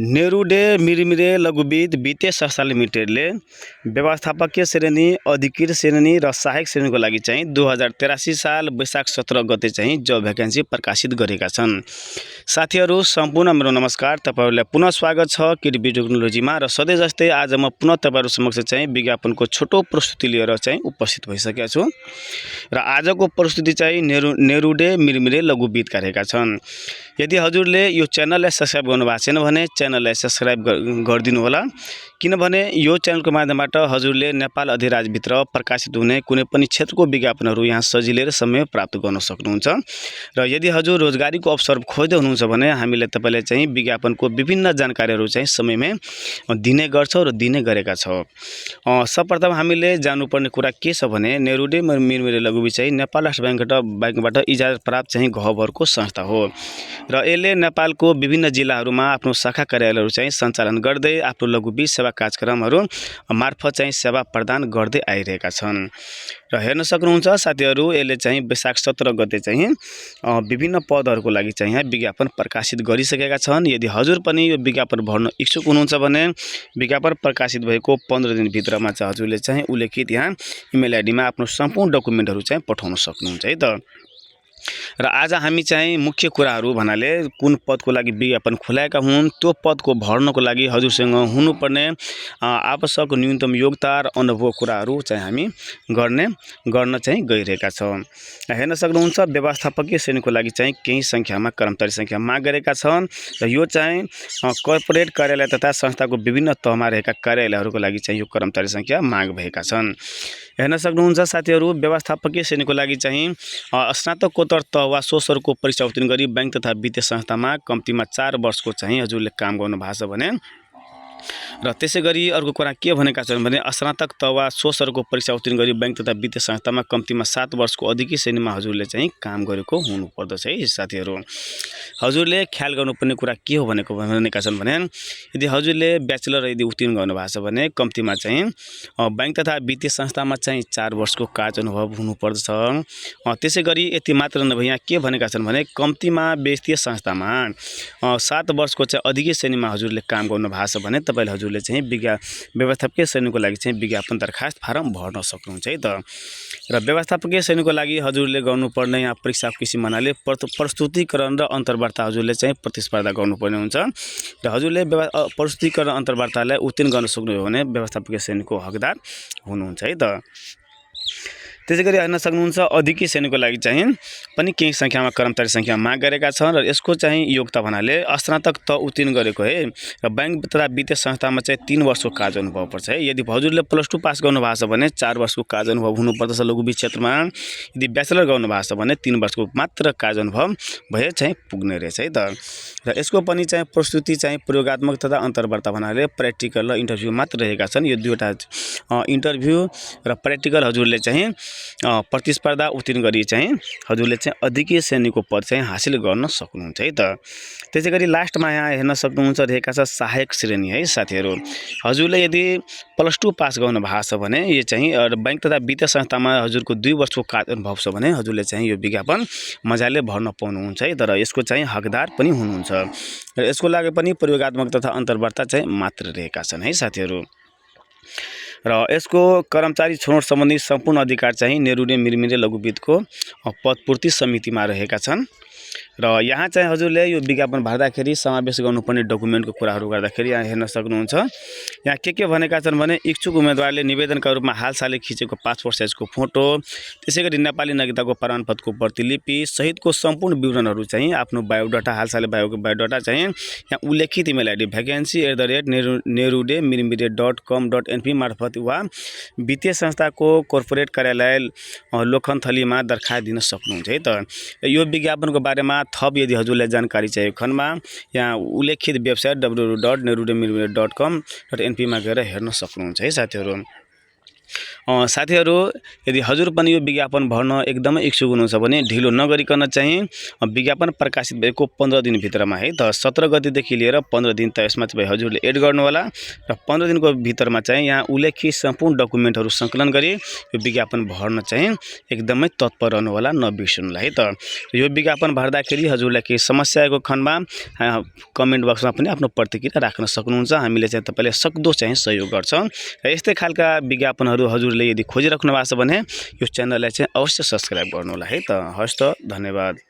नेरुडे मिरमिरे लघुवित्त वित्तीय संस्था लिमिटेडले व्यवस्थापकीय श्रेणी, अधिकृत श्रेणी र सहायक श्रेणीको लागि चाहिँ 2083 साल वैशाख 17 गते चाहिँ जब भ्याकेन्सी प्रकाशित गरेका छन्। साथीहरू सम्पूर्ण मेरो नमस्कार, तपाईहरुलाई पुनः स्वागत छ किड टेक्नोलोजीमा र सधैँ जस्तै आज म पुनः तपाईहरु समक्ष चाहिँ विज्ञापनको छोटो प्रस्तुति लिएर चाहिँ उपस्थित भइसकेको छु र आजको प्रस्तुति चाहिँ नेरुडे मिरमिरे लघुवित्तका रहेका छन्। यदि हजुरले यो च्यानललाई सब्स्क्राइब गर्नुभएको छैन भने च्यानललाई सब्स्क्राइब गरिदिनु होला, किनभने यो च्यानलको माध्यमबाट हजुरले नेपाल अधिराज्यभित्र प्रकाशित हुने कुनै पनि क्षेत्रको विज्ञापनहरू यहाँ सजिलै र समय प्राप्त गर्न सक्नुहुन्छ। र यदि हजुर रोजगारीको अवसर खोज्दै हुनुहुन्छ भने हामीले तपाईलाई चाहिँ विज्ञापनको विभिन्न जानकारीहरू चाहिँ समयमै दिने गर्छौं र दिने गरेका छौं। सर्वप्रथम हामीले जान्नुपर्ने कुरा के छ भने नेरुडे मिरमिरे लघुवित्त चाहिँ नेपाल राष्ट्र बैंकबाट इजाजत प्राप्त चाहिँ गहभरको संस्था हो र यसले नेपालको विभिन्न जिल्लाहरूमा आफ्नो शाखा कार्यालयहरू चाहिँ सञ्चालन गर्दै आफ्नो लघुवित्त सेवा कार्यक्रमहरू मार्फत चाहिँ सेवा प्रदान गर्दै आइरहेका छन्। र हेर्न सक्नुहुन्छ साथीहरू, यसले चाहिँ वैशाख 17 गते चाहिँ विभिन्न पदहरूको लागि चाहिँ यहाँ विज्ञापन प्रकाशित गरिसकेका छन्। यदि हजुर पनि यो विज्ञापन भर्न इच्छुक हुनुहुन्छ भने विज्ञापन प्रकाशित भएको 15 दिन भित्रमा चाहिँ हजुरले चाहिँ उल्लेखित यहाँ इमेल आइडीमा आफ्नो सम्पूर्ण डकुमेन्टहरू चाहिँ पठाउन सक्नुहुन्छ है त। र आज हामी चाहिँ मुख्य कुराहरू भन्नाले कुन पदको लागि विज्ञापन खुलाएका हुन्, त्यो पदको भर्नको लागि हजुरसँग हुनुपर्ने आवश्यक न्यूनतम योग्यता र अनुभव कुराहरू चाहिँ हामी गर्न चाहिँ गइरहेका छौं। हेर्न सक्नुहुन्छ व्यवस्थापकीय श्रेणीको लागि चाहिँ केही संख्यामा कर्मचारी संख्या माग गरेका छन् र यो चाहिँ कर्पोरेट कार्यालय तथा संस्थाको विभिन्न तहमा रहेका कार्यालयहरूको लागि चाहिँ यो कर्मचारी संख्या माग भएका छन्। हेर्न सक्नुहुन्छ साथीहरू, व्यवस्थापकीय श्रेणीको लागि चाहिँ स्नातकोत्तर तह वा सोसरको परीक्षा उत्तीर्ण गरी बैंक तथा वित्तीय संस्थामा कम्तीमा 4 वर्षको चाहिँ हजुरले काम गर्नु भएको छ भने र त्यसै गरी अर्को कुरा के भनेका छन् भने स्नातक तह वा सोसरको परीक्षा उत्तीर्ण गरी बैंक तथा वित्तीय संस्थामा कम्तीमा 7 वर्षको अधिकृत श्रेणीमा हजुरले चाहिँ काम गरेको हुनुपर्दछ है साथीहरू। हजुरले ख्याल गर्नुपर्ने कुरा के हो भनेका छन् भने यदि हजुरले ब्याचलर यदि उत्तीर्ण गर्नु भएको छ भने कम्तीमा चाहिँ बैंक तथा वित्तीय संस्थामा चाहिँ 4 वर्षको कार्य अनुभव हुनुपर्दछ। त्यसै गरी यति मात्र नभए यहाँ के भनेका छन् भने कम्तीमा वित्तीय संस्थामा 7 वर्षको चाहिँ अधिकृत श्रेणीमा हजुरले काम गर्नु भएको छ भने तपाईले हजुरले चाहिँ व्यवस्थापकीय श्रेणीको लागि चाहिँ विज्ञापन दरखास्त फारम भर्न सक्नुहुन्छ है त। र व्यवस्थापकीय श्रेणीको लागि हजुरले गर्नुपर्ने यहाँ परीक्षा किसिम भन्नाले प्रस्तुतिकरण र अन्तर्वार्ता हजुरले चाहिँ प्रतिस्पर्धा गर्नुपर्ने हुन्छ र हजुरले प्रस्तुतिकरण अन्तर्वार्तालाई उत्तीर्ण गर्न सक्नुभयो भने व्यवस्थापकीय श्रेणीको हकदार हुनुहुन्छ है त। त्यसै गरी हेर्न सक्नुहुन्छ अधिकृत श्रेणीको लागि चाहिँ पनि केही संख्यामा कर्मचारी संख्या माग गरेका छन् र यसको चाहिँ योग्यता भन्नाले स्नातक तह उत्तीर्ण गरेको है र बैंक तथा वित्तीय संस्थामा चाहिँ 3 वर्षको कार्य अनुभव पर्छ है। यदि हजुरले +2 पास गर्नु भएको छ भने 4 वर्षको कार्य अनुभव हुनुपर्दछ लघुवित्त क्षेत्रमा। यदि ब्याचलर गर्नु भएको छ भने 3 वर्षको मात्र कार्य अनुभव भए चाहिँ पुग्ने रहेछ है त। र यसको पनि चाहिँ प्रस्तुति चाहिँ प्रयोगात्मक तथा अन्तर्वार्ता भन्नाले प्र्याक्टिकल र इन्टरभ्यू मात्र रहेका छन्। यो दुईवटा इन्टरभ्यू र प्र्याक्टिकल हजुरले चाहिँ प्रतिस्पर्धा उत्तीर्ण गरी चाहिँ हजुरले चाहिँ अधिकृत श्रेणीको पद चाहिँ हासिल गर्न सक्नुहुन्छ है त। त्यसै गरी लास्टमा यहाँ हेर्न सक्नुहुन्छ रहेका छ सहायक श्रेणी है साथीहरू। हजुरले यदि +2 पास गर्नु भएको छ भने यो चाहिँ बैंक तथा वित्तीय संस्थामा हजुरको 2 वर्षको कार्य अनुभव छ भने हजुरले चाहिँ यो विज्ञापन मजाले भर्न पाउनुहुन्छ है तर यसको चाहिँ हकदार पनि हुनुहुन्छ र यसको लागि पनि प्रयोगात्मक तथा अन्तर्वार्ता चाहिँ मात्र रहेका छन् है साथीहरू। र यसको कर्मचारी छनौट सम्बन्धी सम्पूर्ण अधिकार चाहिँ नेरुडे मिरमिरे लघुवित्तको पदपूर्ति समितिमा रहेका छन्। र यहाँ चाहिँ हजुरले यो विज्ञापन भर्दाखेरि समावेश गर्नुपर्ने डकुमेन्टको कुराहरू गर्दाखेरि यहाँ हेर्न सक्नुहुन्छ। यहाँ के भनेका छन् भने इच्छुक उम्मेदवारले निवेदनका रूपमा हालसालै खिचेको पासपोर्ट साइजको फोटो, त्यसै गरी नेपाली नागरिकताको प्रमाणपत्रको प्रतिलिपि सहितको सम्पूर्ण विवरणहरू चाहिँ आफ्नो बायोडाटा हालसालै बायोडाटा चाहिँ यहाँ उल्लेखित इमेल आइडी vacancy@nerudemirmire.com.np मार्फत वा वित्तीय संस्थाको कर्पोरेट कार्यालय लोखनथलीमा दरखास्त दिन सक्नुहुन्छ है त। यो विज्ञापनको बारेमा थप यदि हजुरलाई जानकारी चाहिएको खण्डमा यहाँ उल्लेखित वेबसाइट www.nerudemirmire.com.np मा गएर हेर्न सक्नुहुन्छ है साथीहरू। साथीहरू यदि हजुर पनि यो विज्ञापन भर्न एकदमै इच्छुक हुनुहुन्छ भने ढिलो नगरिकन चाहिँ विज्ञापन प्रकाशित भएको 15 दिनभित्रमा है त 17 गतेदेखि लिएर 15 दिन त यसमा चाहिँ हजुरले एड गर्नु होला र 15 दिनको भित्रमा चाहिँ यहाँ उल्लेखित सम्पूर्ण डकुमेन्टहरू सङ्कलन गरी यो विज्ञापन भर्न चाहिँ एकदमै तत्पर रहनु होला, नबिर्सनु है त। यो विज्ञापन भर्दाखेरि हजुरलाई केही समस्या आएको खण्डमा कमेन्ट बक्समा पनि आफ्नो प्रतिक्रिया राख्न सक्नुहुन्छ। हामीले चाहिँ तपाईले सक्दो चाहिँ सहयोग गर्छौँ र यस्तै खालका विज्ञापनहरू हजुरले यदि खोजिराख्नु भएको छ भने यो च्यानललाई चाहिँ अवश्य सब्स्क्राइब गर्नु होला है त। हस् त, धन्यवाद।